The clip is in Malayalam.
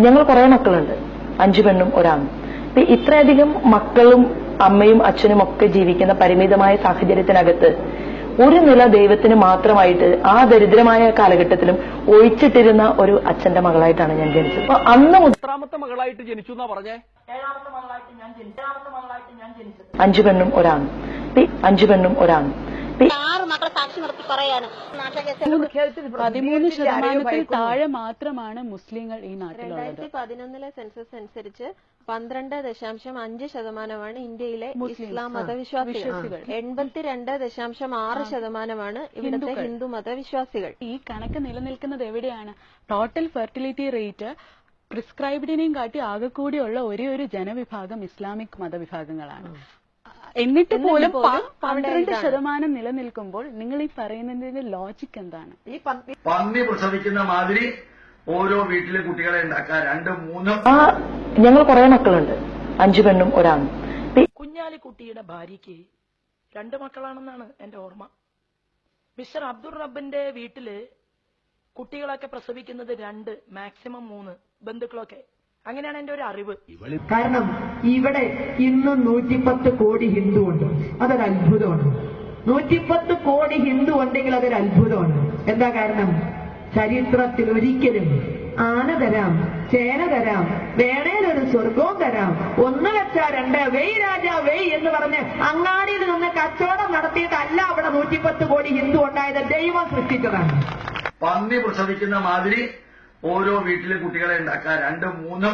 ഞങ്ങൾ കുറെ മക്കളുണ്ട്, 5 പെണ്ണും ഒരാണും. ഇത്രയധികം മക്കളും അമ്മയും അച്ഛനും ഒക്കെ ജീവിക്കുന്ന പരിമിതമായ സാഹചര്യത്തിനകത്ത് ഒരു നില ദൈവത്തിന് മാത്രമായിട്ട് ആ ദരിദ്രമായ കാലഘട്ടത്തിലും ഒഴിച്ചിട്ടിരുന്ന ഒരു അച്ഛന്റെ മകളായിട്ടാണ് ഞാൻ ജനിച്ചത്. അപ്പൊ അന്ന് എത്രാമത്തെ മകളായിട്ട് ജനിച്ചു എന്നാ പറഞ്ഞേ? 7ാമത്തെ മകളായിട്ട് ഞാൻ ജനിച്ചത്. 5 പെണ്ണും ഒരാണും. 5 പെണ്ണും ഒരാണും. 6 മക്കളെ സാക്ഷി നിർത്തി പറയാണ്. 13% താഴെ മാത്രമാണ് മുസ്ലിങ്ങൾ ഈ നാട്ടിലുള്ളത്. 2011 സെൻസസ് അനുസരിച്ച് 12.5% ഇന്ത്യയിലെ ഇസ്ലാം മതവിശ്വാസികൾ. 82.6% ഇവിടുത്തെ ഹിന്ദു മതവിശ്വാസികൾ. ഈ കണക്ക് നിലനിൽക്കുന്നത് എവിടെയാണ്? ടോട്ടൽ ഫെർട്ടിലിറ്റി റേറ്റ് പ്രിസ്ക്രൈബ്ഡിനെയും കാട്ടി ആകെ കൂടിയുള്ള ഒരേ ഒരു ജനവിഭാഗം ഇസ്ലാമിക് മതവിഭാഗങ്ങളാണ്. എന്നിട്ട് പോലും 12% നിലനിൽക്കുമ്പോൾ നിങ്ങൾ ഈ പറയുന്നതിന്റെ ലോജിക് എന്താണ്? ഈ പന്നി പ്രസവിക്കുന്ന മാതിരി ഓരോ വീട്ടിലെ കുട്ടികളെ ഉണ്ടാക്കാൻ 2, 3 ഞങ്ങൾ കുറെ മക്കളുണ്ട്, 5 പെണ്ണും ഒരാണും. കുഞ്ഞാലിക്കുട്ടിയുടെ ഭാര്യയ്ക്ക് 2 മക്കളാണെന്നാണ് എന്റെ ഓർമ്മ. മിസ്റ്റർ അബ്ദുൾ റബ്ബിന്റെ വീട്ടില് കുട്ടികളൊക്കെ പ്രസവിക്കുന്നത് 2, മാക്സിമം 3 ബന്ധുക്കളൊക്കെ. അങ്ങനെയാണ് എന്റെ ഒരു അറിവ്. കാരണം ഇവിടെ ഇന്നും 110 കോടി ഹിന്ദു ഉണ്ട്. അതൊരു അത്ഭുതമാണ്. 110 കോടി ഹിന്ദു ഉണ്ടെങ്കിൽ അതൊരു അത്ഭുതമാണ്. എന്താ കാരണം? ചരിത്രത്തിൽ ഒരിക്കലും ആന തരാം, ചേന തരാം, വേണേലൊരു സ്വർഗവും തരാം, 1 വെച്ചാ 2, വെയ് രാജാ വെയ് എന്ന് പറഞ്ഞ് അങ്ങാടിയിൽ നിന്ന് കച്ചവടം നടത്തിയിട്ടല്ല അവിടെ 110 കോടി ഹിന്ദു ഉണ്ടായത്. ദൈവം സൃഷ്ടിച്ചതാണ്. പന്നി പ്രസവിക്കുന്ന മാതിരി ഓരോ വീട്ടിലെ കുട്ടികളെ ഉണ്ടാക്കാൻ 2, 3